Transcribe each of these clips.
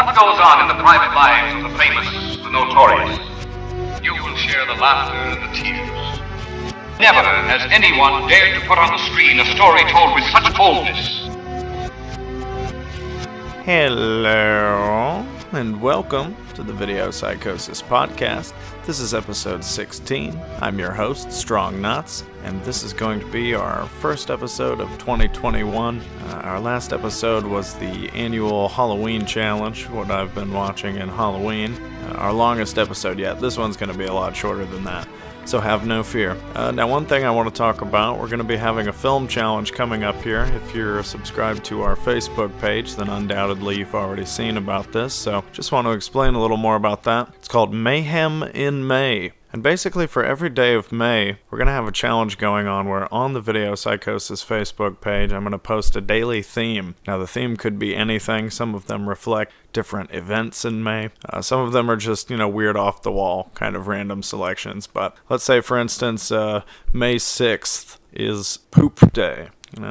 What goes on in the private lives of the famous, the notorious? You will share the laughter and the tears. Never has anyone dared to put on the screen a story told with such boldness. Hello, and welcome to the Video Psychosis podcast. This is episode 16. I'm your host, Strong Knotz, and this is going to be our first episode of 2021. Our last episode was the annual Halloween challenge, what I've been watching in Halloween. Our longest episode yet. This one's going to be a lot shorter than that, so have no fear. Now, one thing I want to talk about, we're going to be having a film challenge coming up here. If you're subscribed to our Facebook page, then undoubtedly you've already seen about this, so just want to explain a little more about that. It's called Mayhem in May. And basically for every day of May, we're going to have a challenge going on where on the Video Psychosis Facebook page, I'm going to post a daily theme. Now the theme could be anything. Some of them reflect different events in May. Some of them are just, weird off the wall kind of random selections. But let's say, for instance, May 6th is Poop Day.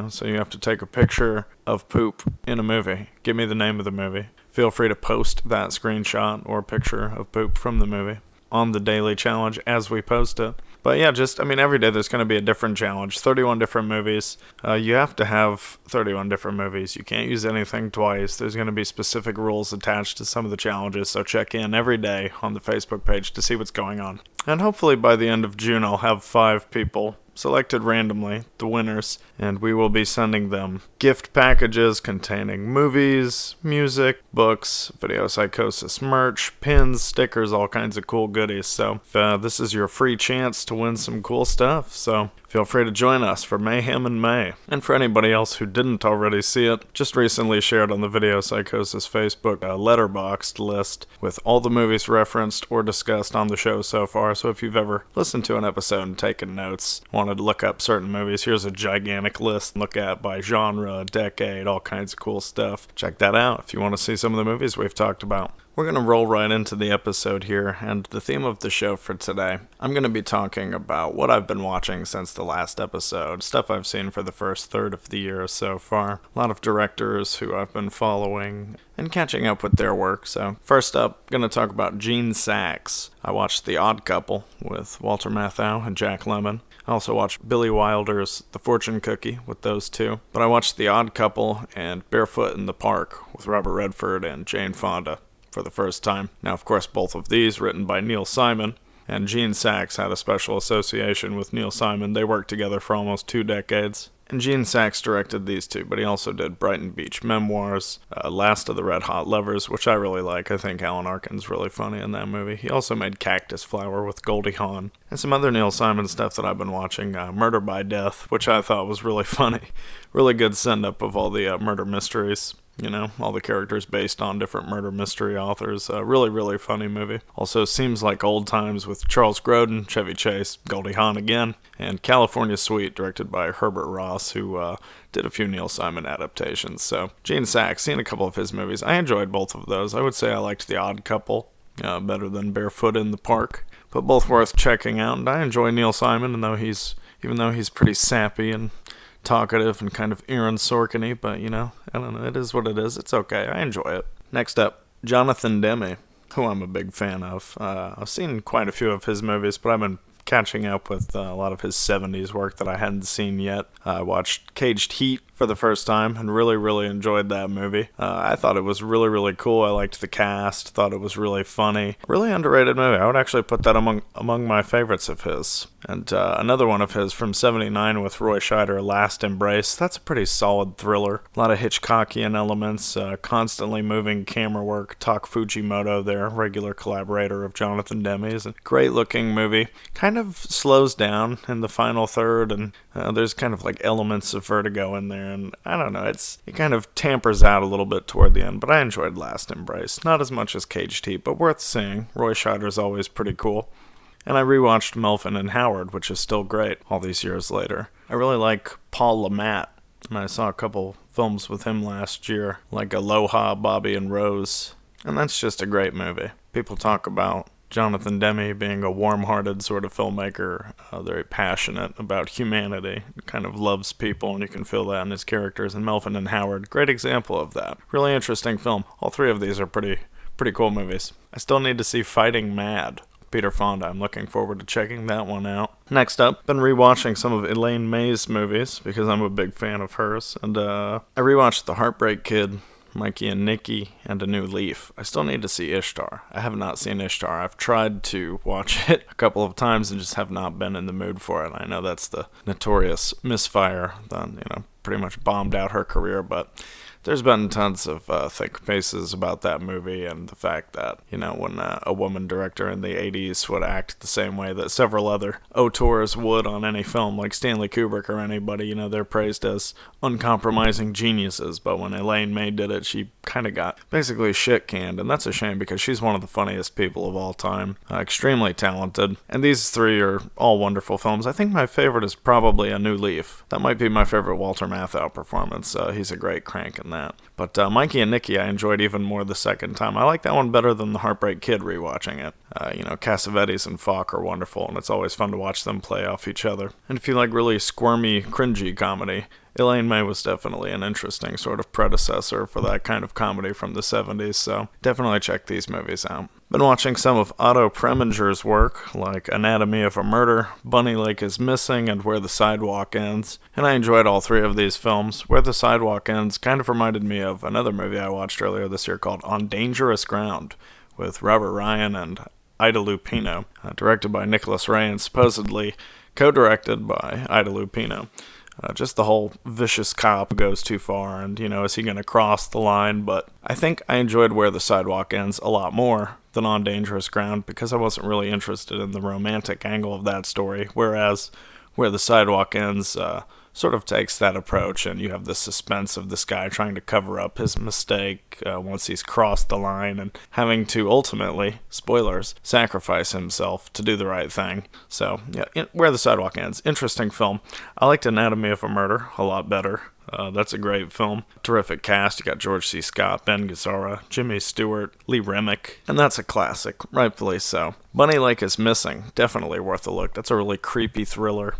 So you have to take a picture of poop in a movie. Give me the name of the movie. Feel free to post that screenshot or picture of poop from the movie on the daily challenge as we post it. But yeah, every day there's going to be a different challenge. 31 different movies. You have to have 31 different movies. You can't use anything twice. There's going to be specific rules attached to some of the challenges, so check in every day on the Facebook page to see what's going on. And hopefully by the end of June I'll have 5 people selected randomly, the winners, and we will be sending them gift packages containing movies, music, books, Video Psychosis merch, pins, stickers, all kinds of cool goodies. So this is your free chance to win some cool stuff, so feel free to join us for Mayhem in May. And for anybody else who didn't already see it, just recently shared on the Video Psychosis Facebook a letterboxed list with all the movies referenced or discussed on the show so far. So if you've ever listened to an episode and taken notes, wanted to look up certain movies, here's a gigantic list to look at by genre, decade, all kinds of cool stuff. Check that out if you want to see some of the movies we've talked about. We're going to roll right into the episode here, and the theme of the show for today, I'm going to be talking about what I've been watching since the last episode, stuff I've seen for the first third of the year so far, a lot of directors who I've been following and catching up with their work. So first up, I'm going to talk about Gene Saks. I watched The Odd Couple with Walter Matthau and Jack Lemmon. I also watched Billy Wilder's The Fortune Cookie with those two. But I watched The Odd Couple and Barefoot in the Park with Robert Redford and Jane Fonda for the first time. Now, of course, both of these written by Neil Simon, and Gene Saks had a special association with Neil Simon. They worked together for almost 2 decades. And Gene Saks directed these two, but he also did Brighton Beach Memoirs, Last of the Red Hot Lovers, which I really like. I think Alan Arkin's really funny in that movie. He also made Cactus Flower with Goldie Hawn, and some other Neil Simon stuff that I've been watching, Murder by Death, which I thought was really funny. Really good send-up of all the murder mysteries. All the characters based on different murder mystery authors. Really, really funny movie. Also, Seems Like Old Times with Charles Grodin, Chevy Chase, Goldie Hawn again, and California Suite, directed by Herbert Ross, who did a few Neil Simon adaptations. So, Gene Saks, seen a couple of his movies. I enjoyed both of those. I would say I liked The Odd Couple better than Barefoot in the Park, but both worth checking out. And I enjoy Neil Simon, even though he's pretty sappy and talkative and kind of Aaron Sorkin-y, but I don't know, it is what it is. It's okay. I enjoy it. Next up, Jonathan Demme, who I'm a big fan of. I've seen quite a few of his movies, but I've been catching up with a lot of his 70s work that I hadn't seen yet. I watched Caged Heat for the first time and really, really enjoyed that movie. I thought it was really, really cool. I liked the cast, thought it was really funny. Really underrated movie. I would actually put that among my favorites of his. And another one of his from 79 with Roy Scheider, Last Embrace. That's a pretty solid thriller. A lot of Hitchcockian elements, constantly moving camera work. Tak Fujimoto there, regular collaborator of Jonathan Demme's. A great looking movie. Kind of slows down in the final third, and there's kind of like elements of vertigo in there. And I don't know, it kind of tampers out a little bit toward the end, but I enjoyed Last Embrace. Not as much as Caged Heat, but worth seeing. Roy Scheider's always pretty cool. And I rewatched Melvin and Howard, which is still great all these years later. I really like Paul LeMat, and I saw a couple films with him last year, like Aloha, Bobby and Rose, and that's just a great movie. People talk about Jonathan Demme being a warm-hearted sort of filmmaker, very passionate about humanity, kind of loves people, and you can feel that in his characters. And Melvin and Howard, great example of that. Really interesting film. All three of these are pretty cool movies. I still need to see Fighting Mad, Peter Fonda. I'm looking forward to checking that one out. Next up, been rewatching some of Elaine May's movies because I'm a big fan of hers. And I rewatched The Heartbreak Kid, Mikey and Nicky, and A New Leaf. I still need to see Ishtar. I have not seen Ishtar. I've tried to watch it a couple of times and just have not been in the mood for it. I know that's the notorious misfire that, pretty much bombed out her career, but there's been tons of think pieces about that movie and the fact that, when a woman director in the 80s would act the same way that several other auteurs would on any film, like Stanley Kubrick or anybody, they're praised as uncompromising geniuses. But when Elaine May did it, she kind of got basically shit canned, and that's a shame because she's one of the funniest people of all time, extremely talented. And these three are all wonderful films. I think my favorite is probably A New Leaf. That might be my favorite Walter Matthau performance. He's a great crank in that. But Mikey and Nicky I enjoyed even more the second time. I like that one better than The Heartbreak Kid rewatching it. Cassavetes and Falk are wonderful, and it's always fun to watch them play off each other. And if you like really squirmy, cringy comedy, Elaine May was definitely an interesting sort of predecessor for that kind of comedy from the 70s, so definitely check these movies out. Been watching some of Otto Preminger's work, like Anatomy of a Murder, Bunny Lake is Missing, and Where the Sidewalk Ends, and I enjoyed all three of these films. Where the Sidewalk Ends kind of reminded me of another movie I watched earlier this year called On Dangerous Ground, with Robert Ryan and Ida Lupino, directed by Nicholas Ray and supposedly co-directed by Ida Lupino. Just the whole vicious cop goes too far, and, is he going to cross the line? But I think I enjoyed Where the Sidewalk Ends a lot more than On Dangerous Ground because I wasn't really interested in the romantic angle of that story, whereas Where the Sidewalk Ends sort of takes that approach, and you have the suspense of this guy trying to cover up his mistake once he's crossed the line and having to ultimately, spoilers, sacrifice himself to do the right thing. So, yeah, Where the Sidewalk Ends, interesting film. I liked Anatomy of a Murder a lot better. That's a great film. Terrific cast. You got George C. Scott, Ben Gazzara, Jimmy Stewart, Lee Remick, and that's a classic, rightfully so. Bunny Lake is Missing, definitely worth a look. That's a really creepy thriller.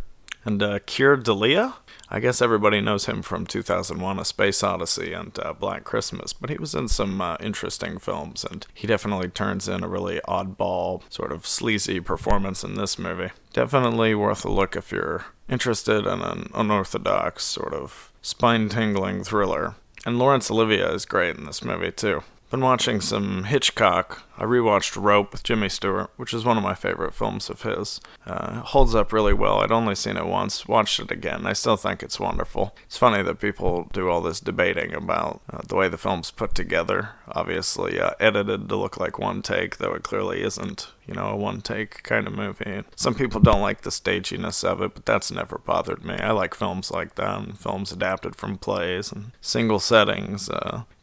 And Keir Dalia? I guess everybody knows him from 2001, A Space Odyssey, and Black Christmas, but he was in some interesting films, and he definitely turns in a really oddball, sort of sleazy performance in this movie. Definitely worth a look if you're interested in an unorthodox, sort of spine-tingling thriller. And Laurence Olivier is great in this movie, too. Been watching some Hitchcock. I rewatched Rope with Jimmy Stewart, which is one of my favorite films of his. Holds up really well. I'd only seen it once, watched it again. I still think it's wonderful. It's funny that people do all this debating about the way the film's put together. Obviously edited to look like one take, though it clearly isn't, a one-take kind of movie. Some people don't like the staginess of it, but that's never bothered me. I like films like that, and films adapted from plays, and single settings,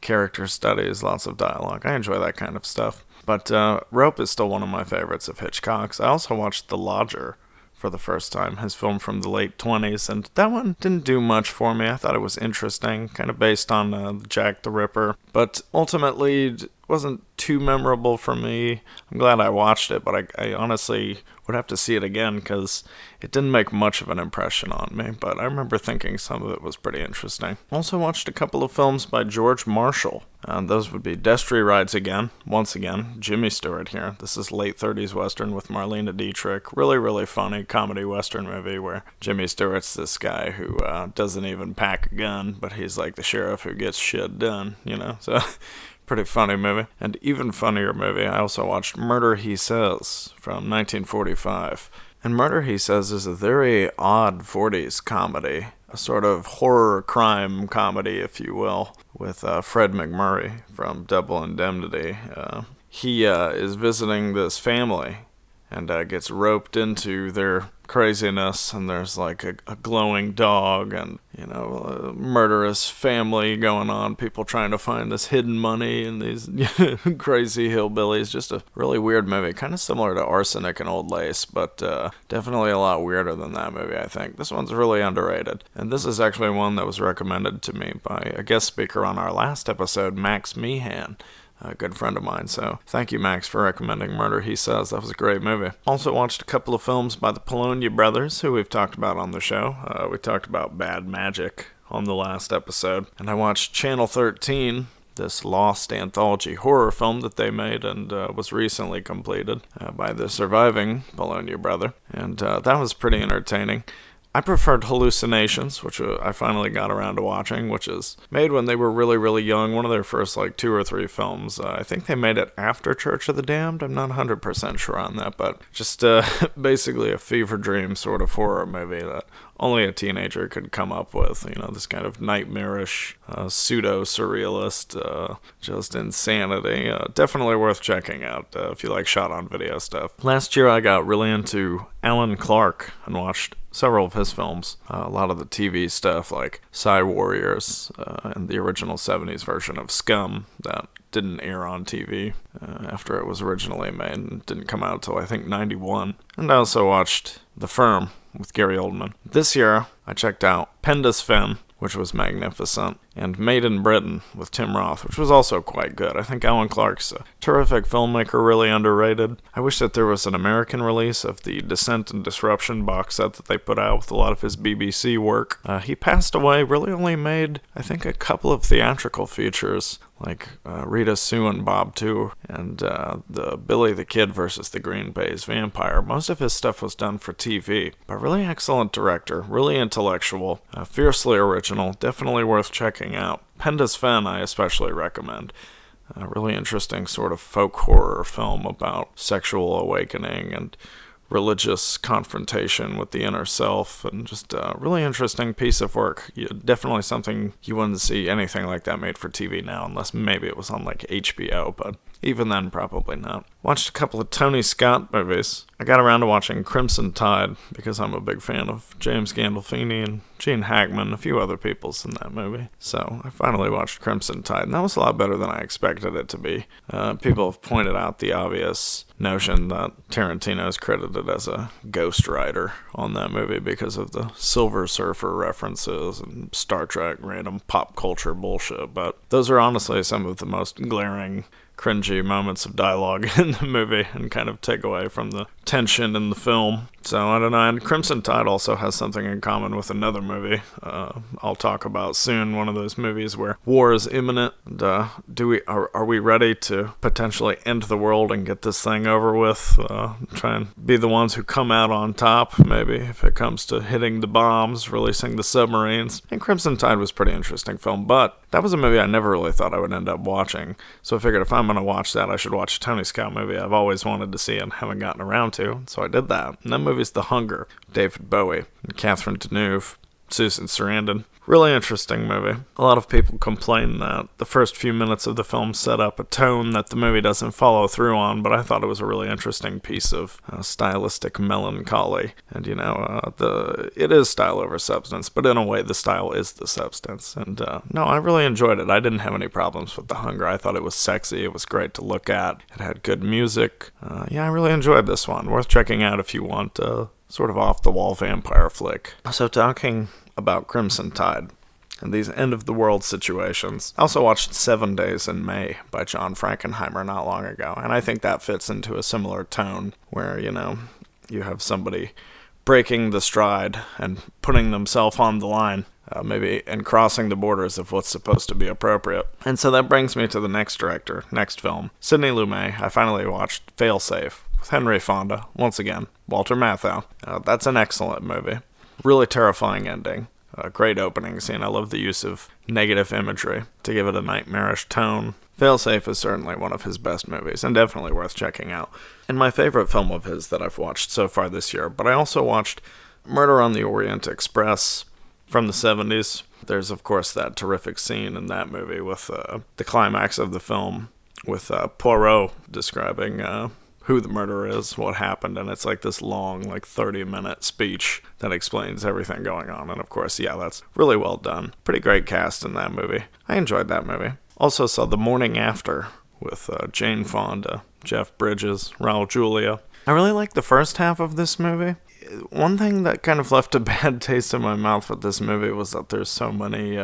character studies, lots of dialogue. I enjoy that kind of stuff. But Rope is still one of my favorites of Hitchcock's. I also watched The Lodger for the first time, his film from the late 20s, and that one didn't do much for me. I thought it was interesting, kind of based on Jack the Ripper, but ultimately it wasn't too memorable for me. I'm glad I watched it, but I honestly would have to see it again because it didn't make much of an impression on me, but I remember thinking some of it was pretty interesting. Also watched a couple of films by George Marshall. Those would be Destry Rides Again, once again, Jimmy Stewart here. This is late 30s Western with Marlene Dietrich. Really, really funny comedy Western movie where Jimmy Stewart's this guy who doesn't even pack a gun, but he's like the sheriff who gets shit done, so... Pretty funny movie. And even funnier movie, I also watched Murder, He Says from 1945. And Murder, He Says is a very odd 40s comedy, a sort of horror crime comedy, if you will, with Fred McMurray from Double Indemnity. He is visiting this family and gets roped into their craziness, and there's like a glowing dog and, a murderous family going on, people trying to find this hidden money and these crazy hillbillies. Just a really weird movie, kind of similar to Arsenic and Old Lace, but definitely a lot weirder than that movie, I think. This one's really underrated, and this is actually one that was recommended to me by a guest speaker on our last episode, Max Meehan. a good friend of mine. So thank you, Max, for recommending Murder, He Says. That was a great movie. Also watched a couple of films by the Polonia brothers, who we've talked about on the show. We talked about Bad Magic on the last episode. And I watched Channel 13, this lost anthology horror film that they made and was recently completed by the surviving Polonia brother. And that was pretty entertaining. I preferred Hallucinations, which I finally got around to watching, which is made when they were really, really young. One of their first, 2 or 3 films. I think they made it after Church of the Damned. I'm not 100% sure on that, but just basically a fever dream sort of horror movie that only a teenager could come up with. This kind of nightmarish, pseudo-surrealist, just insanity. Definitely worth checking out if you like shot-on-video stuff. Last year I got really into Alan Clark and watched several of his films. A lot of the TV stuff like Psy Warriors and the original 70s version of Scum that didn't air on TV after it was originally made and didn't come out until I think 91. And I also watched The Firm with Gary Oldman. This year I checked out Penda's Fen, which was magnificent, and Made in Britain with Tim Roth, which was also quite good. I think Alan Clark's a terrific filmmaker, really underrated. I wish that there was an American release of the Descent and Disruption box set that they put out with a lot of his BBC work. He passed away, really only made, I think, a couple of theatrical features, like Rita Sue and Bob 2, and the Billy the Kid versus the Green Bay's Vampire. Most of his stuff was done for TV, but really excellent director, really intellectual, fiercely original, definitely worth checking out. Penda's Fen I especially recommend. A really interesting sort of folk horror film about sexual awakening and religious confrontation with the inner self, and just a really interesting piece of work. Definitely something you wouldn't see anything like that made for TV now, unless maybe it was on HBO, but even then, probably not. Watched a couple of Tony Scott movies. I got around to watching Crimson Tide because I'm a big fan of James Gandolfini and Gene Hackman, a few other people's in that movie. So I finally watched Crimson Tide, and that was a lot better than I expected it to be. People have pointed out the obvious notion that Tarantino is credited as a ghostwriter on that movie because of the Silver Surfer references and Star Trek random pop culture bullshit, but those are honestly some of the most glaring, cringy moments of dialogue in the movie and kind of take away from the tension in the film. So I don't know, and Crimson Tide also has something in common with another movie I'll talk about soon, one of those movies where war is imminent, and are we ready to potentially end the world and get this thing over with, try and be the ones who come out on top, maybe, if it comes to hitting the bombs, releasing the submarines. And Crimson Tide was a pretty interesting film, but that was a movie I never really thought I would end up watching, so I figured if I'm going to watch that, I should watch a Tony Scott movie I've always wanted to see and haven't gotten around to, so I did that. And that movie's The Hunger, David Bowie, and Catherine Deneuve, Susan Sarandon. Really interesting movie. A lot of people complain that the first few minutes of the film set up a tone that the movie doesn't follow through on, but I thought it was a really interesting piece of stylistic melancholy. And, it is style over substance, but in a way the style is the substance. And, no, I really enjoyed it. I didn't have any problems with The Hunger. I thought it was sexy. It was great to look at. It had good music. I really enjoyed this one. Worth checking out if you want sort of off-the-wall vampire flick. So talking about Crimson Tide and these end-of-the-world situations. I also watched 7 Days in May by John Frankenheimer not long ago, and I think that fits into a similar tone where, you have somebody breaking the stride and putting themselves on the line, maybe, and crossing the borders of what's supposed to be appropriate. And so that brings me to the next film, Sidney Lumet. I finally watched Failsafe with Henry Fonda, once again, Walter Matthau. That's an excellent movie. Really terrifying ending. A great opening scene. I love the use of negative imagery to give it a nightmarish tone. Failsafe is certainly one of his best movies, and definitely worth checking out. And my favorite film of his that I've watched so far this year, but I also watched Murder on the Orient Express from the 70s. There's, of course, that terrific scene in that movie with the climax of the film with Poirot describing who the murderer is, what happened, and it's like this long, 30-minute speech that explains everything going on. And of course, that's really well done. Pretty great cast in that movie. I enjoyed that movie. Also saw The Morning After with Jane Fonda, Jeff Bridges, Raul Julia. I really liked the first half of this movie. One thing that kind of left a bad taste in my mouth with this movie was that there's so many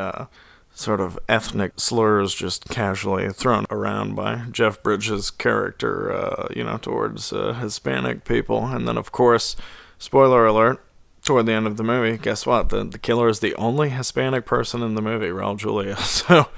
sort of ethnic slurs just casually thrown around by Jeff Bridges' character, towards Hispanic people. And then, of course, spoiler alert, toward the end of the movie, guess what? The killer is the only Hispanic person in the movie, Raul Julia. So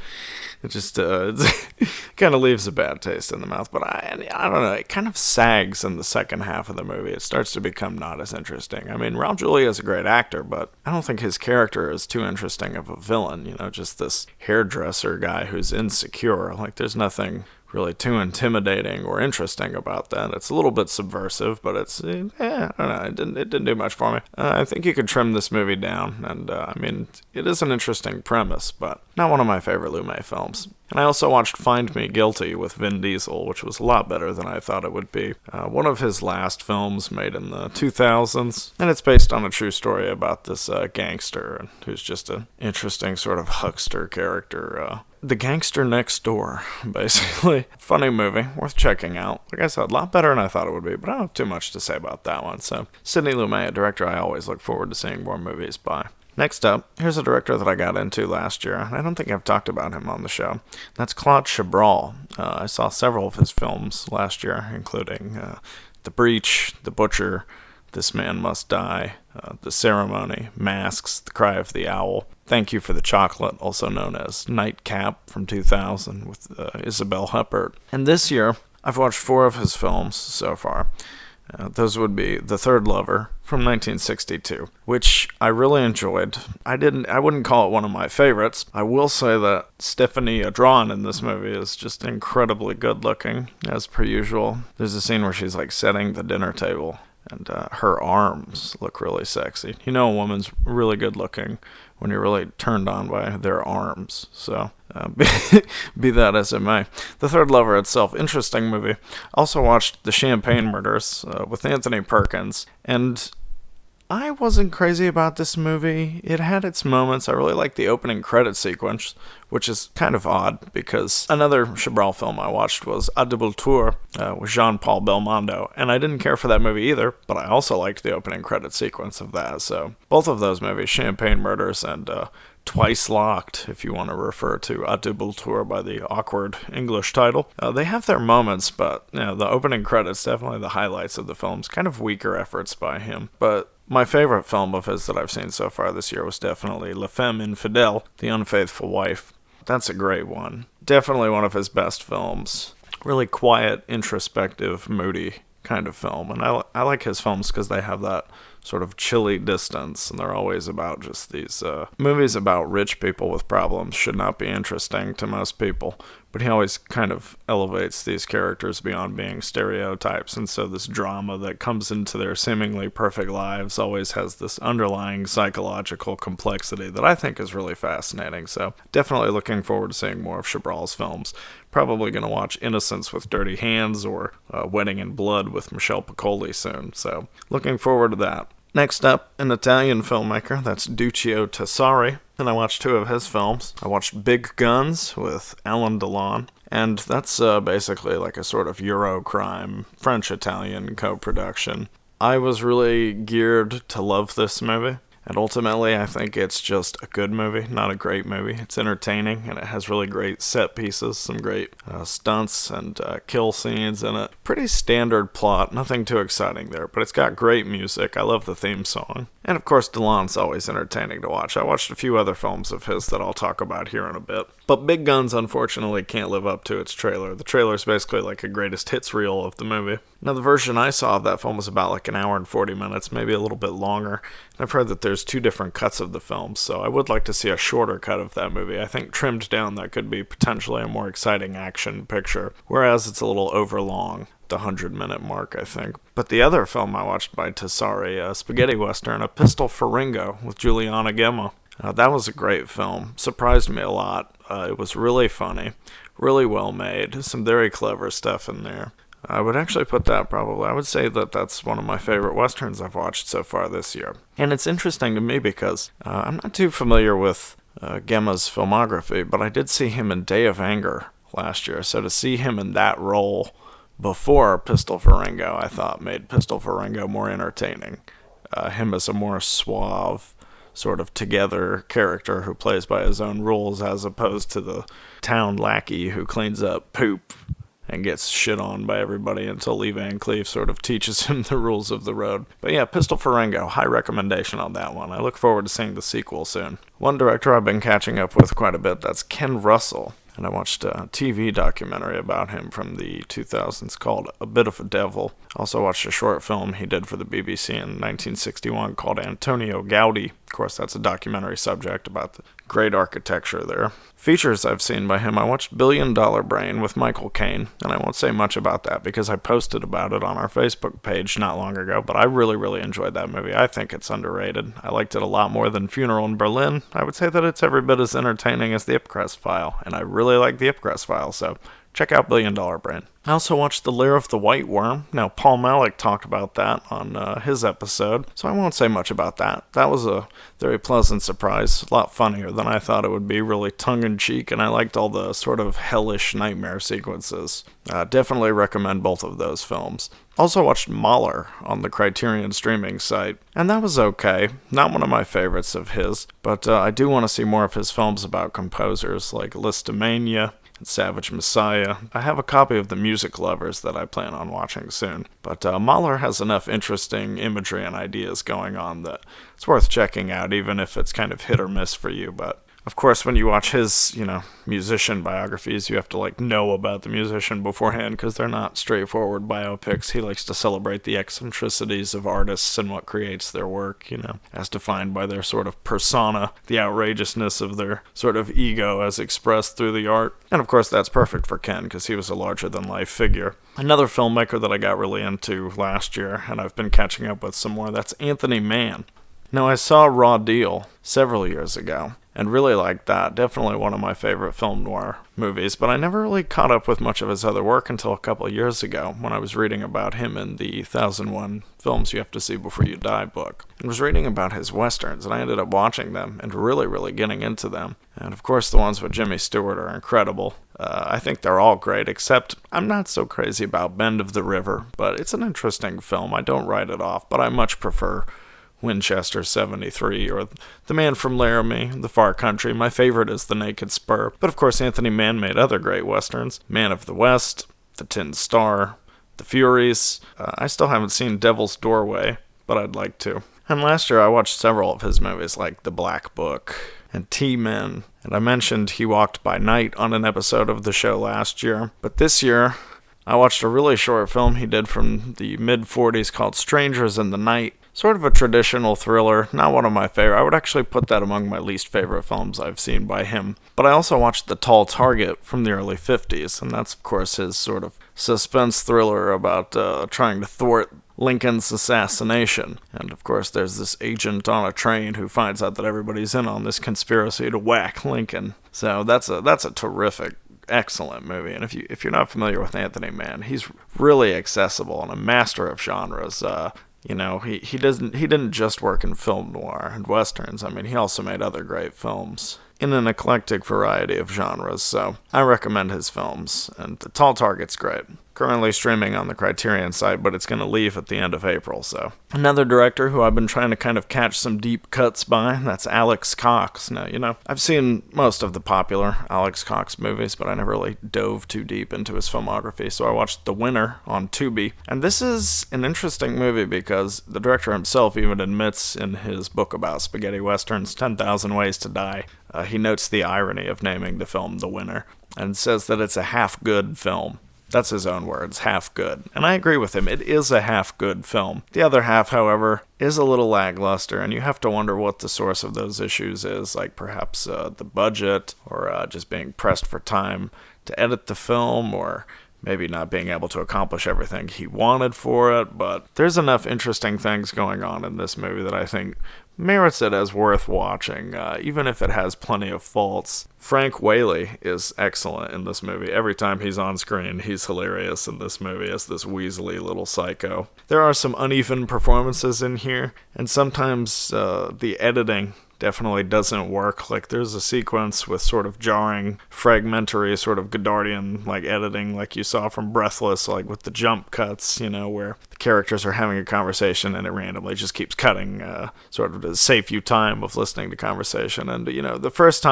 it just kind of leaves a bad taste in the mouth. But I don't know. It kind of sags in the second half of the movie. It starts to become not as interesting. I mean, Raul Julia is a great actor, but I don't think his character is too interesting of a villain. just this hairdresser guy who's insecure. Like, there's nothing really too intimidating or interesting about that. It's a little bit subversive, but it's, I don't know, it didn't do much for me. I think you could trim this movie down, and it is an interesting premise, but not one of my favorite Lumet films. And I also watched Find Me Guilty with Vin Diesel, which was a lot better than I thought it would be. One of his last films made in the 2000s, and it's based on a true story about this gangster who's just an interesting sort of huckster character. The gangster next door, basically. Funny movie, worth checking out. Like I said, a lot better than I thought it would be, but I don't have too much to say about that one. So, Sidney Lumet, a director I always look forward to seeing more movies by. Next up, here's a director that I got into last year, and I don't think I've talked about him on the show. That's Claude Chabrol. I saw several of his films last year, including The Breach, The Butcher, This Man Must Die, The Ceremony, Masks, The Cry of the Owl, Thank You for the Chocolate, also known as Nightcap from 2000 with Isabelle Huppert. And this year, I've watched 4 of his films so far. Those would be The Third Lover from 1962, which I really enjoyed. I wouldn't call it one of my favorites. I will say that Stephanie Adron in this movie is just incredibly good looking, as per usual. There's a scene where she's like setting the dinner table, and her arms look really sexy. A woman's really good looking when you're really turned on by their arms. So, be that as it may. The Third Lover itself, interesting movie. Also watched The Champagne Murders with Anthony Perkins, and I wasn't crazy about this movie. It had its moments. I really liked the opening credit sequence, which is kind of odd because another Chabrol film I watched was A Double Tour with Jean-Paul Belmondo, and I didn't care for that movie either, but I also liked the opening credit sequence of that. So both of those movies, Champagne Murders and Twice Locked, if you want to refer to A Double Tour by the awkward English title, they have their moments, but the opening credits, definitely the highlights of the films. Kind of weaker efforts by him, but my favorite film of his that I've seen so far this year was definitely La Femme Infidèle, The Unfaithful Wife. That's a great one. Definitely one of his best films. Really quiet, introspective, moody kind of film. And I like his films because they have that sort of chilly distance, and they're always about just these movies about rich people with problems should not be interesting to most people, but he always kind of elevates these characters beyond being stereotypes, and so this drama that comes into their seemingly perfect lives always has this underlying psychological complexity that I think is really fascinating. So definitely looking forward to seeing more of Chabrol's films. Probably going to watch Innocence with Dirty Hands or Wedding in Blood with Michel Piccoli soon, so looking forward to that. Next up, an Italian filmmaker, that's Duccio Tessari, and I watched 2 of his films. I watched Big Guns with Alain Delon, and that's basically like a sort of Eurocrime, French-Italian co-production. I was really geared to love this movie, and ultimately I think it's just a good movie, not a great movie. It's entertaining, and it has really great set pieces, some great stunts and kill scenes in it. Pretty standard plot, nothing too exciting there, but it's got great music. I love the theme song. And of course, Delon's always entertaining to watch. I watched a few other films of his that I'll talk about here in a bit. But Big Guns, unfortunately, can't live up to its trailer. The trailer's basically like a greatest hits reel of the movie. Now, the version I saw of that film was about like an hour and 40 minutes, maybe a little bit longer. And I've heard that there's 2 different cuts of the film, so I would like to see a shorter cut of that movie. I think trimmed down, that could be potentially a more exciting action picture, whereas it's a little overlong. The 100-minute mark, I think. But the other film I watched by Tessari, a spaghetti western, A Pistol for Ringo, with Juliana Gemma. That was a great film. Surprised me a lot. It was really funny, really well made, some very clever stuff in there. I would actually put that I would say that that's one of my favorite westerns I've watched so far this year. And it's interesting to me because I'm not too familiar with Gemma's filmography, but I did see him in Day of Anger last year, so to see him in that role before Pistol for Ringo, I thought made Pistol for Ringo more entertaining. Him as a more suave, sort of together character who plays by his own rules, as opposed to the town lackey who cleans up poop and gets shit on by everybody until Lee Van Cleef sort of teaches him the rules of the road. But yeah, Pistol for Ringo, high recommendation on that one. I look forward to seeing the sequel soon. One director I've been catching up with quite a bit, that's Ken Russell. And I watched a TV documentary about him from the 2000s called A Bit of a Devil. Also watched a short film he did for the BBC in 1961 called Antonio Gaudi. Of course, that's a documentary subject about the great architecture there. Features I've seen by him, I watched $1 Billion Brain with Michael Caine, and I won't say much about that because I posted about it on our Facebook page not long ago, but I really enjoyed that movie. I think it's underrated. I liked it a lot more than Funeral in Berlin. I would say that it's every bit as entertaining as The Ipcress File, and I really like The Ipcress File, so check out $1 Billion Brain. I also watched The Lair of the White Worm. Now, Paul Malik talked about that on his episode, so I won't say much about that. That was a very pleasant surprise, a lot funnier than I thought it would be, really tongue-in-cheek, and I liked all the sort of hellish nightmare sequences. Definitely recommend both of those films. Also watched Mahler on the Criterion streaming site, and that was okay. Not one of my favorites of his, but I do want to see more of his films about composers like Listomania and Savage Messiah. I have a copy of The Music Lovers that I plan on watching soon, but Mahler has enough interesting imagery and ideas going on that it's worth checking out, even if it's kind of hit or miss for you. But of course, when you watch his, musician biographies, you have to, know about the musician beforehand because they're not straightforward biopics. He likes to celebrate the eccentricities of artists and what creates their work, as defined by their sort of persona, the outrageousness of their sort of ego as expressed through the art. And of course, that's perfect for Ken because he was a larger-than-life figure. Another filmmaker that I got really into last year, and I've been catching up with some more, that's Anthony Mann. Now, I saw Raw Deal several years ago, and really liked that. Definitely one of my favorite film noir movies, but I never really caught up with much of his other work until a couple of years ago when I was reading about him in the 1001 Films You Have to See Before You Die book. I was reading about his westerns, and I ended up watching them and really getting into them. And of course, the ones with Jimmy Stewart are incredible. I think they're all great, except I'm not so crazy about Bend of the River, but it's an interesting film. I don't write it off, but I much prefer Winchester 73, or The Man from Laramie, The Far Country. My favorite is The Naked Spur. But of course, Anthony Mann made other great westerns. Man of the West, The Tin Star, The Furies. I still haven't seen Devil's Doorway, but I'd like to. And last year I watched several of his movies like The Black Book and T-Men. And I mentioned He Walked by Night on an episode of the show last year. But this year, I watched a really short film he did from the mid-40s called Strangers in the Night. Sort of a traditional thriller, not one of my favorite. I would actually put that among my least favorite films I've seen by him. But I also watched The Tall Target from the early 50s, and that's of course his sort of suspense thriller about trying to thwart Lincoln's assassination. And of course there's this agent on a train who finds out that everybody's in on this conspiracy to whack Lincoln. So that's a terrific, excellent movie. And if you're not familiar with Anthony Mann, he's really accessible and a master of genres. He didn't just work in film noir and westerns. I mean, he also made other great films in an eclectic variety of genres, so I recommend his films, and The Tall Target's great. Currently streaming on the Criterion site, but it's going to leave at the end of April, so. Another director who I've been trying to kind of catch some deep cuts by, that's Alex Cox. Now, I've seen most of the popular Alex Cox movies, but I never really dove too deep into his filmography, so I watched The Winner on Tubi. And this is an interesting movie because the director himself even admits in his book about spaghetti westerns, 10,000 Ways to Die, he notes the irony of naming the film The Winner, and says that it's a half-good film. That's his own words, half good. And I agree with him, it is a half good film. The other half, however, is a little lackluster, and you have to wonder what the source of those issues is, like perhaps the budget, or just being pressed for time to edit the film, or maybe not being able to accomplish everything he wanted for it. But there's enough interesting things going on in this movie that I think merits it as worth watching, even if it has plenty of faults. Frank Whaley is excellent in this movie. Every time he's on screen, he's hilarious in this movie as this weaselly little psycho. There are some uneven performances in here, and sometimes the editing definitely doesn't work. Like, there's a sequence with sort of jarring, fragmentary, sort of Godardian, like, editing, like you saw from Breathless, like, with the jump cuts, where the characters are having a conversation and it randomly just keeps cutting, sort of to save you time of listening to conversation. And, the first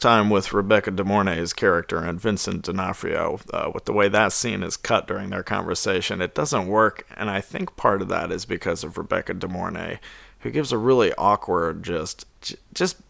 time with Rebecca De Mornay's character and Vincent D'Onofrio, with the way that scene is cut during their conversation, it doesn't work, and I think part of that is because of Rebecca De Mornay, who gives a really awkward, just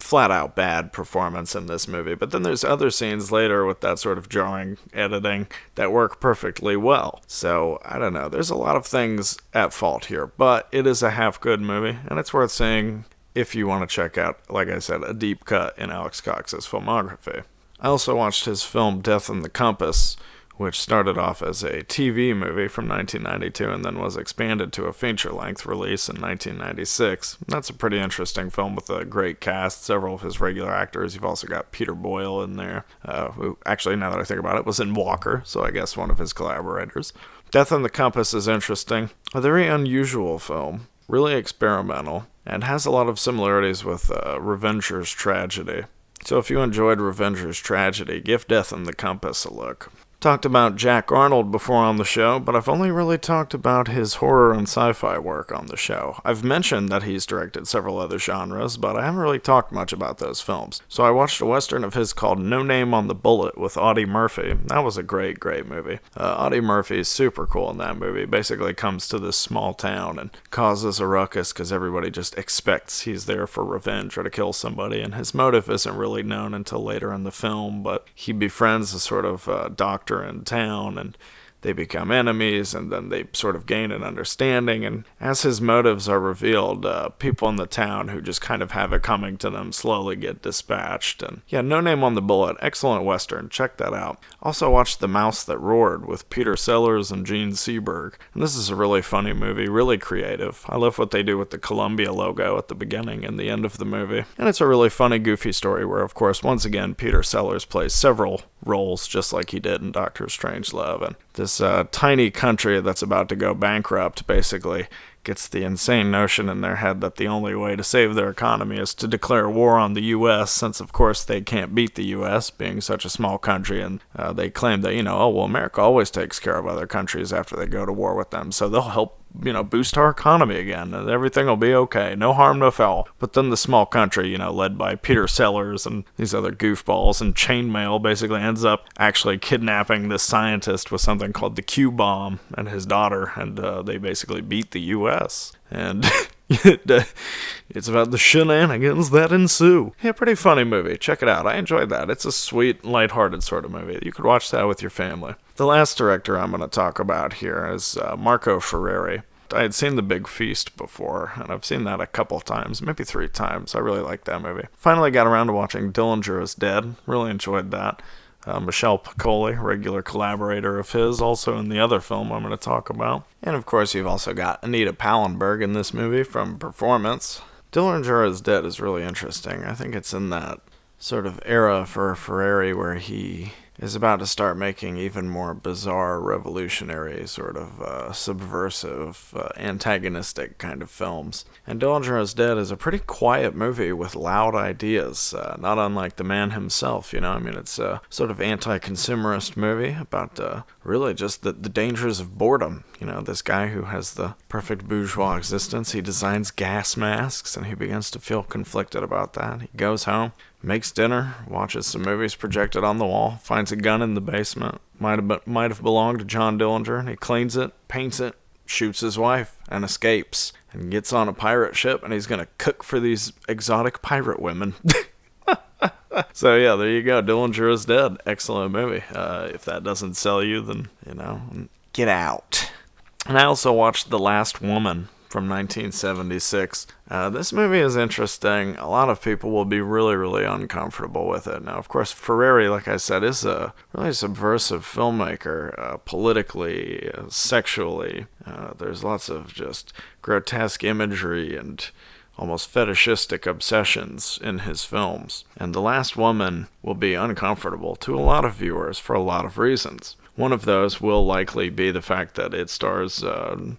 flat-out bad performance in this movie. But then there's other scenes later with that sort of jarring editing that work perfectly well. So, I don't know, there's a lot of things at fault here, but it is a half-good movie, and it's worth seeing if you want to check out, like I said, a deep cut in Alex Cox's filmography. I also watched his film Death in the Compass, which started off as a TV movie from 1992 and then was expanded to a feature-length release in 1996. That's a pretty interesting film with a great cast, several of his regular actors. You've also got Peter Boyle in there, who actually, now that I think about it, was in Walker, so I guess one of his collaborators. Death in the Compass is interesting. A very unusual film, really experimental, and has a lot of similarities with Revenger's Tragedy. So if you enjoyed Revenger's Tragedy, give Death in the Compass a look. Talked about Jack Arnold before on the show, but I've only really talked about his horror and sci-fi work on the show. I've mentioned that he's directed several other genres, but I haven't really talked much about those films. So I watched a western of his called No Name on the Bullet with Audie Murphy. That was a great, great movie. Audie Murphy is super cool in that movie. Basically comes to this small town and causes a ruckus because everybody just expects he's there for revenge or to kill somebody, and his motive isn't really known until later in the film, but he befriends a sort of doctor in town, and they become enemies, and then they sort of gain an understanding, and as his motives are revealed, people in the town who just kind of have it coming to them slowly get dispatched. And yeah, No Name on the Bullet, excellent western, check that out. Also watched The Mouse That Roared with Peter Sellers and Gene Seberg, and this is a really funny movie, really creative. I love what they do with the Columbia logo at the beginning and the end of the movie, and it's a really funny, goofy story where, of course, once again, Peter Sellers plays several roles just like he did in Doctor Strangelove, and this tiny country that's about to go bankrupt basically gets the insane notion in their head that the only way to save their economy is to declare war on the U.S., since of course they can't beat the U.S. being such a small country, and they claim that, America always takes care of other countries after they go to war with them, so they'll help boost our economy again, and everything will be okay. No harm, no foul. But then the small country, led by Peter Sellers and these other goofballs and chainmail, basically ends up actually kidnapping this scientist with something called the Q bomb and his daughter, and they basically beat the U.S. And it's about the shenanigans that ensue. Yeah, pretty funny movie. Check it out. I enjoyed that. It's a sweet, lighthearted sort of movie. You could watch that with your family. The last director I'm going to talk about here is Marco Ferreri. I had seen The Big Feast before, and I've seen that a couple times, maybe 3 times. I really like that movie. Finally got around to watching Dillinger is Dead. Really enjoyed that. Michelle Piccoli, regular collaborator of his, also in the other film I'm going to talk about. And of course you've also got Anita Pallenberg in this movie from Performance. Dillinger is Dead is really interesting. I think it's in that sort of era for Ferreri where he is about to start making even more bizarre, revolutionary, sort of subversive, antagonistic kind of films. And Dillinger is Dead is a pretty quiet movie with loud ideas, not unlike the man himself, it's a sort of anti-consumerist movie about really just the dangers of boredom. This guy who has the perfect bourgeois existence, he designs gas masks, and he begins to feel conflicted about that. He goes home, makes dinner, watches some movies projected on the wall, finds a gun in the basement, might have belonged to John Dillinger, and he cleans it, paints it, shoots his wife, and escapes, and gets on a pirate ship, and he's gonna cook for these exotic pirate women. So yeah, there you go, Dillinger is Dead. Excellent movie. If that doesn't sell you, then, get out. And I also watched The Last Woman from 1976. This movie is interesting. A lot of people will be really, really uncomfortable with it. Now, of course, Ferreri, like I said, is a really subversive filmmaker, politically, sexually. There's lots of just grotesque imagery and almost fetishistic obsessions in his films. And The Last Woman will be uncomfortable to a lot of viewers for a lot of reasons. One of those will likely be the fact that it stars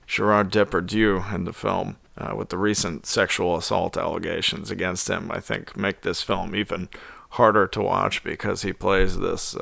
Gerard Depardieu in the film. with the recent sexual assault allegations against him, I think make this film even harder to watch because he plays this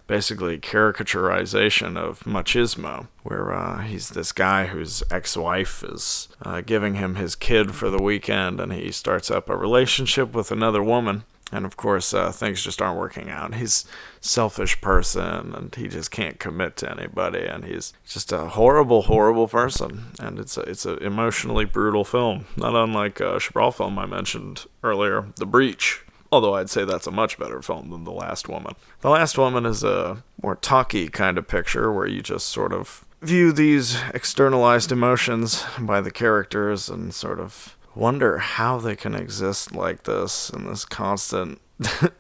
basically caricaturization of machismo, where he's this guy whose ex-wife is giving him his kid for the weekend, and he starts up a relationship with another woman. And of course, things just aren't working out. He's a selfish person, and he just can't commit to anybody, and he's just a horrible, horrible person. And it's an emotionally brutal film, not unlike a Chabrol film I mentioned earlier, The Breach. Although I'd say that's a much better film than The Last Woman. The Last Woman is a more talky kind of picture where you just sort of view these externalized emotions by the characters and sort of wonder how they can exist like this in this constant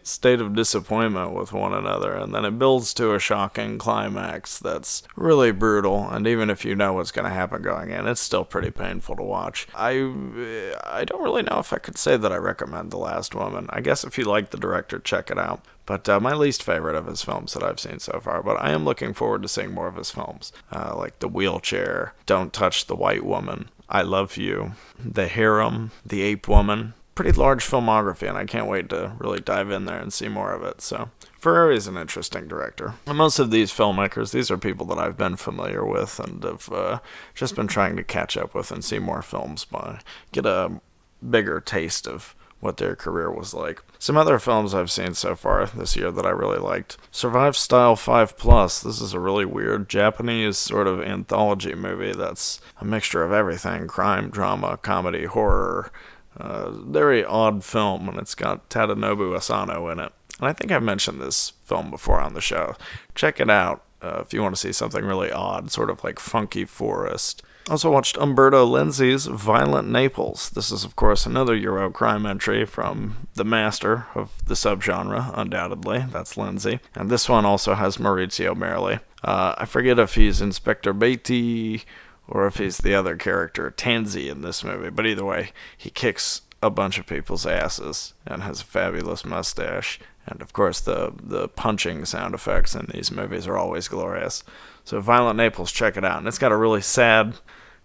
state of disappointment with one another, and then it builds to a shocking climax that's really brutal, and even if you know what's going to happen going in, it's still pretty painful to watch. I don't really know if I could say that I recommend The Last Woman. I guess if you like the director, check it out. But my least favorite of his films that I've seen so far, but I am looking forward to seeing more of his films, like The Wheelchair, Don't Touch the White Woman, I Love You, The Harem, The Ape Woman. Pretty large filmography, and I can't wait to really dive in there and see more of it. So Ferrari's an interesting director. And most of these filmmakers, these are people that I've been familiar with and have just been trying to catch up with and see more films by, get a bigger taste of what their career was like. Some other films I've seen so far this year that I really liked. Survive Style 5+. This is a really weird Japanese sort of anthology movie that's a mixture of everything: crime, drama, comedy, horror. Very odd film, and it's got Tadanobu Asano in it. And I think I've mentioned this film before on the show. Check it out if you want to see something really odd, sort of like Funky Forest. Also watched Umberto Lenzi's Violent Naples. This is, of course, another Euro crime entry from the master of the subgenre, undoubtedly. That's Lenzi. And this one also has Maurizio Merli. I forget if he's Inspector Beatty or if he's the other character, Tanzi, in this movie. But either way, he kicks a bunch of people's asses and has a fabulous mustache. And of course, the punching sound effects in these movies are always glorious. So Violent Naples, check it out. And it's got a really sad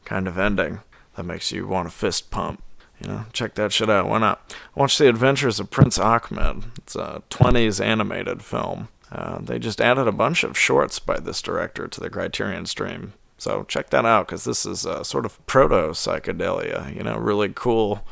kind of ending that makes you want to fist pump. You know, check that shit out. Why not? Watch The Adventures of Prince Ahmed. It's a 20s animated film. They just added a bunch of shorts by this director to the Criterion stream. So check that out, because this is sort of proto-psychedelia, you know, really cool,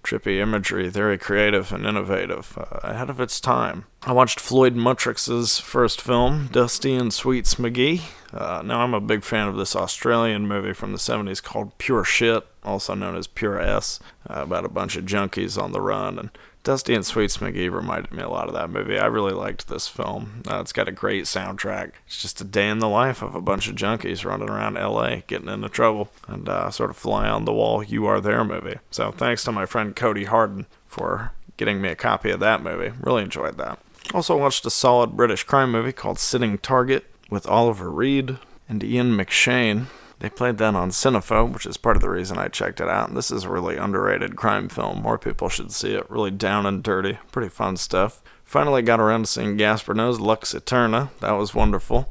trippy imagery, very creative and innovative, ahead of its time. I watched Floyd Muttrick's first film, Dusty and Sweets McGee. Now, I'm a big fan of this Australian movie from the 70s called Pure Shit, also known as Pure S, about a bunch of junkies on the run, and Dusty and Sweets McGee reminded me a lot of that movie. I really liked this film. It's got a great soundtrack. It's just a day in the life of a bunch of junkies running around LA, getting into trouble, and sort of fly on the wall, You Are There movie. So thanks to my friend Cody Harden for getting me a copy of that movie. Really enjoyed that. Also watched a solid British crime movie called Sitting Target with Oliver Reed and Ian McShane. They played that on Cinephobe, which is part of the reason I checked it out. And this is a really underrated crime film. More people should see it. Really down and dirty. Pretty fun stuff. Finally got around to seeing Gaspar Noé's Lux Eterna. That was wonderful.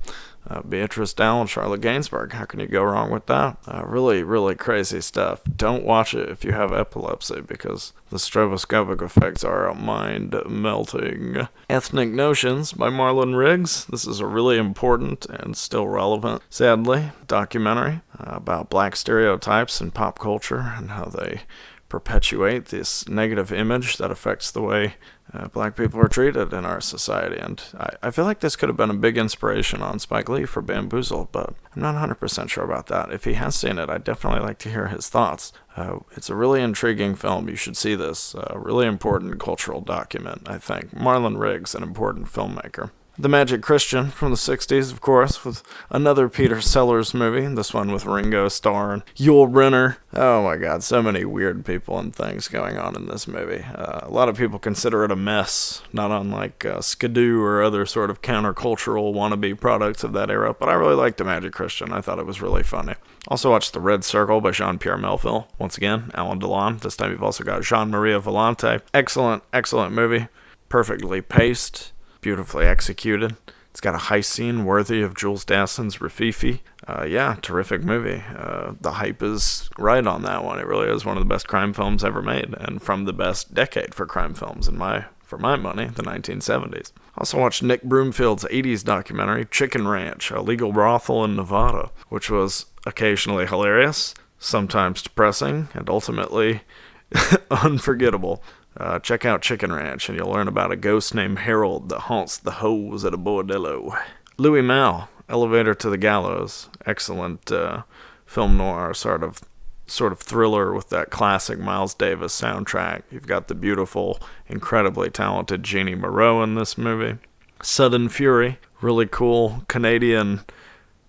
Beatrice Dalle and Charlotte Gainsbourg. How can you go wrong with that? Really, really crazy stuff. Don't watch it if you have epilepsy, because the stroboscopic effects are mind-melting. Ethnic Notions by Marlon Riggs. This is a really important and still relevant, sadly, documentary about black stereotypes in pop culture and how they perpetuate this negative image that affects the way black people are treated in our society. And I feel like this could have been a big inspiration on Spike Lee for Bamboozled, but I'm not 100% sure about that. If he has seen it, I'd definitely like to hear his thoughts. It's a really intriguing film. You should see this. Really important cultural document, I think. Marlon Riggs, an important filmmaker. The Magic Christian from the 60s, of course, with another Peter Sellers movie, this one with Ringo Starr and Yul Brynner. Oh my god, so many weird people and things going on in this movie. A lot of people consider it a mess, not unlike Skidoo or other sort of countercultural wannabe products of that era, but I really liked The Magic Christian. I thought it was really funny. Also watched The Red Circle by Jean-Pierre Melville. Once again, Alain Delon. This time you've also got Jean-Marie Volonté. Excellent, excellent movie. Perfectly paced. Beautifully executed. It's got a heist scene worthy of Jules Dassin's Rafifi. Yeah, terrific movie. The hype is right on that one. It really is one of the best crime films ever made, and from the best decade for crime films for my money, the 1970s. Also watched Nick Broomfield's 80s documentary, Chicken Ranch, a legal brothel in Nevada, which was occasionally hilarious, sometimes depressing, and ultimately unforgettable. Check out Chicken Ranch, and you'll learn about a ghost named Harold that haunts the hoes at a bordello. Louis Malle, Elevator to the Gallows. Excellent film noir, sort of thriller with that classic Miles Davis soundtrack. You've got the beautiful, incredibly talented Jeannie Moreau in this movie. Sudden Fury, really cool Canadian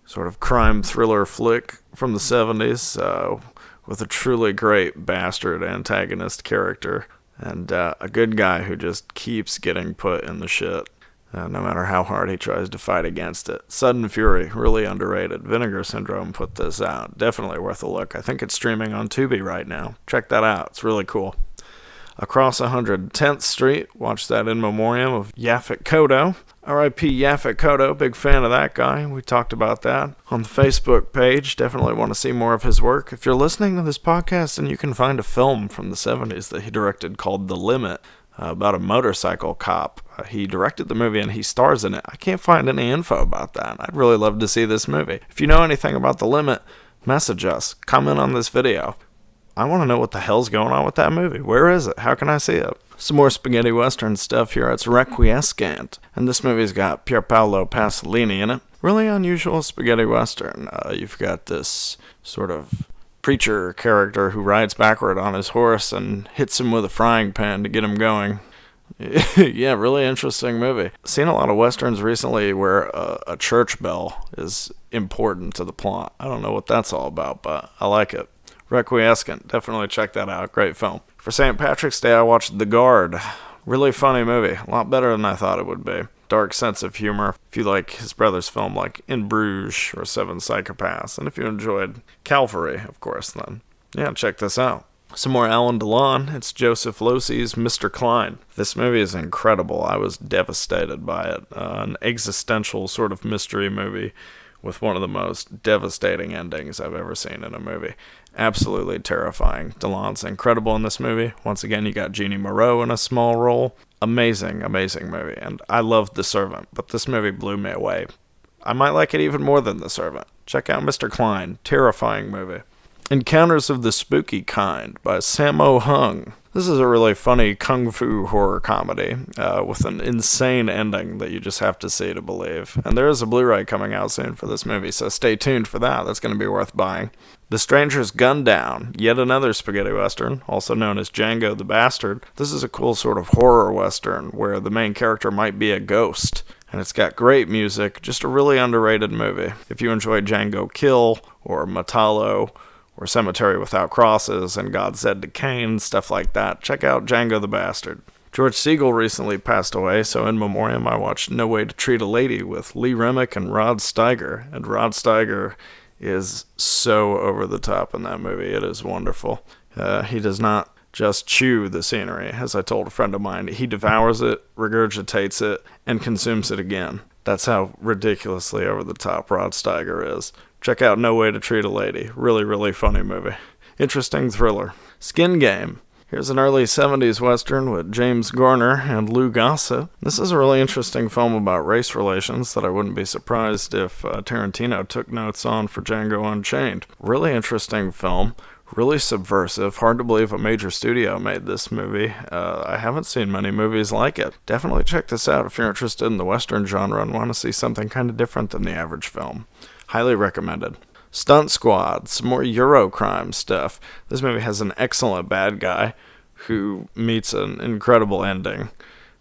sort of crime thriller flick from the 70s with a truly great bastard antagonist character. And a good guy who just keeps getting put in the shit, no matter how hard he tries to fight against it. Sudden Fury, really underrated. Vinegar Syndrome put this out. Definitely worth a look. I think it's streaming on Tubi right now. Check that out. It's really cool. Across 110th Street, watch that in memoriam of Yaphet Kotto. R.I.P. Yaphet Kotto, big fan of that guy. We talked about that on the Facebook page. Definitely want to see more of his work. If you're listening to this podcast and you can find a film from the 70s that he directed called The Limit, about a motorcycle cop. He directed the movie and he stars in it. I can't find any info about that. I'd really love to see this movie. If you know anything about The Limit, message us. Comment on this video. I want to know what the hell's going on with that movie. Where is it? How can I see it? Some more spaghetti western stuff here. It's Requiescant. And this movie's got Pier Paolo Pasolini in it. Really unusual spaghetti western. You've got this sort of preacher character who rides backward on his horse and hits him with a frying pan to get him going. Yeah, really interesting movie. Seen a lot of westerns recently where a church bell is important to the plot. I don't know what that's all about, but I like it. Requiescant, definitely check that out. Great film. For St. Patrick's Day, I watched The Guard. Really funny movie. A lot better than I thought it would be. Dark sense of humor. If you like his brother's film like In Bruges or Seven Psychopaths, and if you enjoyed Calvary, of course, then yeah, check this out. Some more Alain Delon. It's Joseph Losey's Mr. Klein. This movie is incredible. I was devastated by it. An existential sort of mystery movie with one of the most devastating endings I've ever seen in a movie. Absolutely terrifying. Delon's incredible in this movie. Once again, you got Jeannie Moreau in a small role. Amazing, amazing movie. And I loved The Servant, but this movie blew me away. I might like it even more than The Servant. Check out Mr. Klein. Terrifying movie. Encounters of the Spooky Kind by Sammo Hung. This is a really funny kung fu horror comedy with an insane ending that you just have to see to believe. And there is a Blu-ray coming out soon for this movie, so stay tuned for that. That's going to be worth buying. The Stranger's Gun Down, yet another spaghetti western, also known as Django the Bastard. This is a cool sort of horror western where the main character might be a ghost. And it's got great music, just a really underrated movie. If you enjoy Django Kill or Metallo, or Cemetery Without Crosses, and God Said to Cain, stuff like that, check out Django the Bastard. George Segal recently passed away, so in memoriam I watched No Way to Treat a Lady with Lee Remick and Rod Steiger. And Rod Steiger is so over the top in that movie. It is wonderful. He does not just chew the scenery. As I told a friend of mine, he devours it, regurgitates it, and consumes it again. That's how ridiculously over the top Rod Steiger is. Check out No Way to Treat a Lady. Really, really funny movie. Interesting thriller. Skin Game. Here's an early 70s western with James Garner and Lou Gossett. This is a really interesting film about race relations that I wouldn't be surprised if Tarantino took notes on for Django Unchained. Really interesting film. Really subversive. Hard to believe a major studio made this movie. I haven't seen many movies like it. Definitely check this out if you're interested in the western genre and want to see something kind of different than the average film. Highly recommended. Stunt Squad, some more Eurocrime stuff. This movie has an excellent bad guy who meets an incredible ending.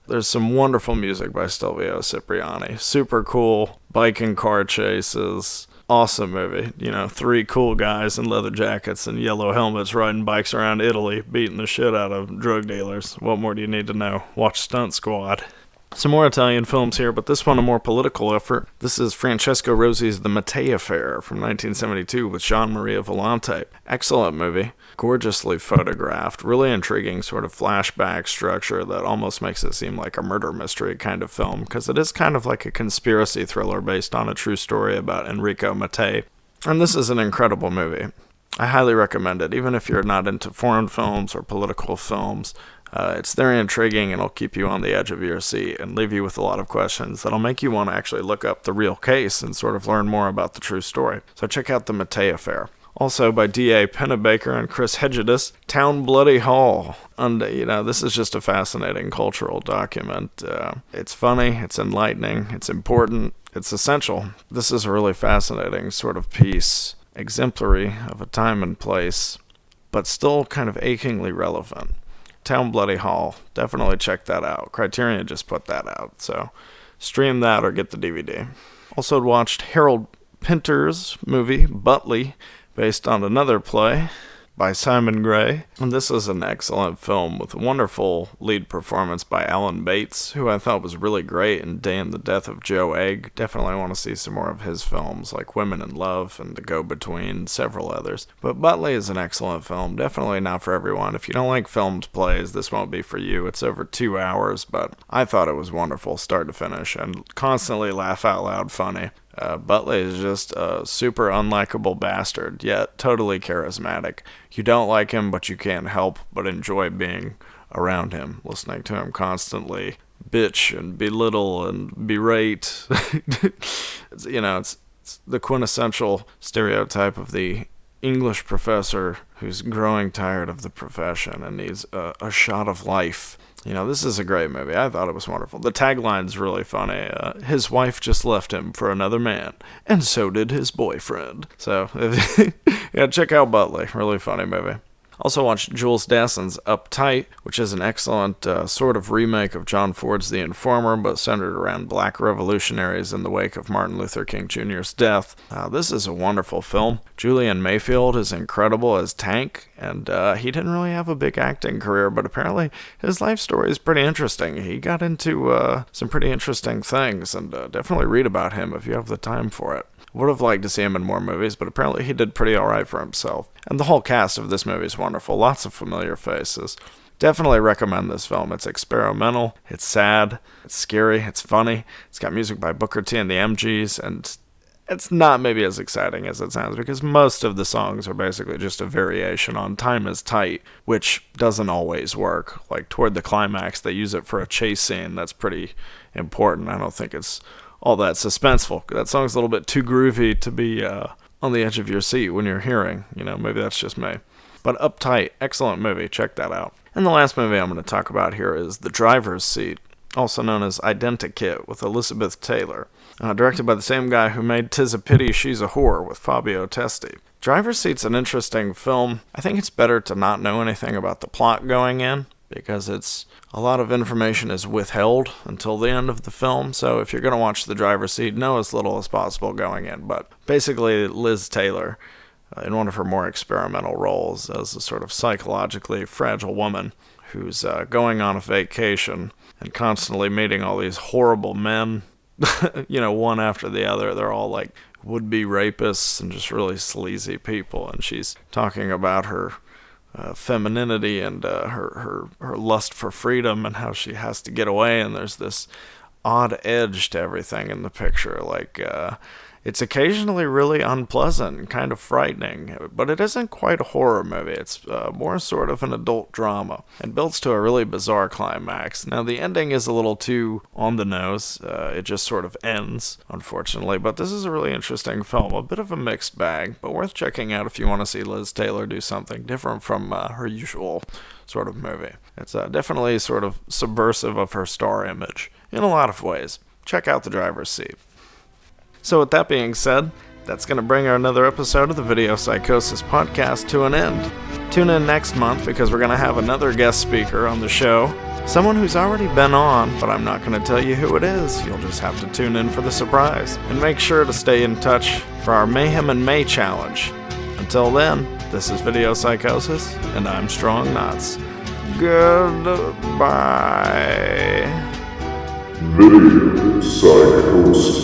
There's some wonderful music by Stelvio Cipriani. Super cool bike and car chases. Awesome movie. You know, three cool guys in leather jackets and yellow helmets riding bikes around Italy, beating the shit out of drug dealers. What more do you need to know? Watch Stunt Squad. Some more Italian films here, but this one a more political effort. This is Francesco Rossi's The Mattei Affair from 1972 with Gian Maria Volante. Excellent movie, gorgeously photographed, really intriguing sort of flashback structure that almost makes it seem like a murder mystery kind of film, because it is kind of like a conspiracy thriller based on a true story about Enrico Mattei. And this is an incredible movie. I highly recommend it, even if you're not into foreign films or political films. It's very intriguing, and it'll keep you on the edge of your seat and leave you with a lot of questions that'll make you want to actually look up the real case and sort of learn more about the true story. So check out The Mattei Affair. Also by D.A. Pennebaker and Chris Hedges, Town Bloody Hall. And, this is just a fascinating cultural document. It's funny, it's enlightening, it's important, it's essential. This is a really fascinating sort of piece, exemplary of a time and place, but still kind of achingly relevant. Town Bloody Hall. Definitely check that out. Criterion just put that out, so stream that or get the DVD. Also watched Harold Pinter's movie, Butley, based on another play by Simon Gray. And this is an excellent film with a wonderful lead performance by Alan Bates, who I thought was really great in Day and the Death of Joe Egg. Definitely want to see some more of his films, like Women in Love and The Go-Between, several others. But Butley is an excellent film, definitely not for everyone. If you don't like filmed plays, this won't be for you. It's over 2 hours, but I thought it was wonderful, start to finish, and constantly laugh out loud funny. Butley is just a super unlikable bastard, yet totally charismatic. You don't like him, but you can't help but enjoy being around him, listening to him constantly bitch and belittle and berate. It's the quintessential stereotype of the English professor who's growing tired of the profession and needs a shot of life. This is a great movie. I thought it was wonderful. The tagline's really funny. His wife just left him for another man, and so did his boyfriend. So, yeah, check out Butley. Really funny movie. Also watched Jules Dassin's Uptight, which is an excellent sort of remake of John Ford's The Informer, but centered around black revolutionaries in the wake of Martin Luther King Jr.'s death. This is a wonderful film. Julian Mayfield is incredible as Tank, and he didn't really have a big acting career, but apparently his life story is pretty interesting. He got into some pretty interesting things, and definitely read about him if you have the time for it. Would have liked to see him in more movies, but apparently he did pretty alright for himself. And the whole cast of this movie is wonderful. Lots of familiar faces. Definitely recommend this film. It's experimental, it's sad, it's scary, it's funny. It's got music by Booker T and the MGs, and it's not maybe as exciting as it sounds, because most of the songs are basically just a variation on Time is Tight, which doesn't always work. Like, toward the climax, they use it for a chase scene that's pretty important. I don't think it's all that suspenseful. That song's a little bit too groovy to be on the edge of your seat when you're hearing. Maybe that's just me. But Uptight, excellent movie. Check that out. And the last movie I'm going to talk about here is The Driver's Seat, also known as Identikit, with Elizabeth Taylor. Directed by the same guy who made 'Tis a Pity She's a Whore with Fabio Testi. Driver's Seat's an interesting film. I think it's better to not know anything about the plot going in, because a lot of information is withheld until the end of the film. So if you're going to watch The Driver's Seat, know as little as possible going in. But basically, Liz Taylor, in one of her more experimental roles as a sort of psychologically fragile woman who's going on a vacation and constantly meeting all these horrible men, one after the other. They're all like would-be rapists and just really sleazy people. And she's talking about her femininity and her lust for freedom and how she has to get away, and there's this odd edge to everything in the picture. Like, it's occasionally really unpleasant and kind of frightening, but it isn't quite a horror movie. It's more sort of an adult drama, and builds to a really bizarre climax. Now, the ending is a little too on the nose. It just sort of ends, unfortunately, but this is a really interesting film. A bit of a mixed bag, but worth checking out if you want to see Liz Taylor do something different from her usual sort of movie. It's definitely sort of subversive of her star image in a lot of ways. Check out The Driver's Seat. So with that being said, that's going to bring another episode of the Video Psychosis podcast to an end. Tune in next month because we're going to have another guest speaker on the show. Someone who's already been on, but I'm not going to tell you who it is. You'll just have to tune in for the surprise. And make sure to stay in touch for our Mayhem in May challenge. Until then, this is Video Psychosis, and I'm Strong Knotz. Goodbye. Video Psychosis.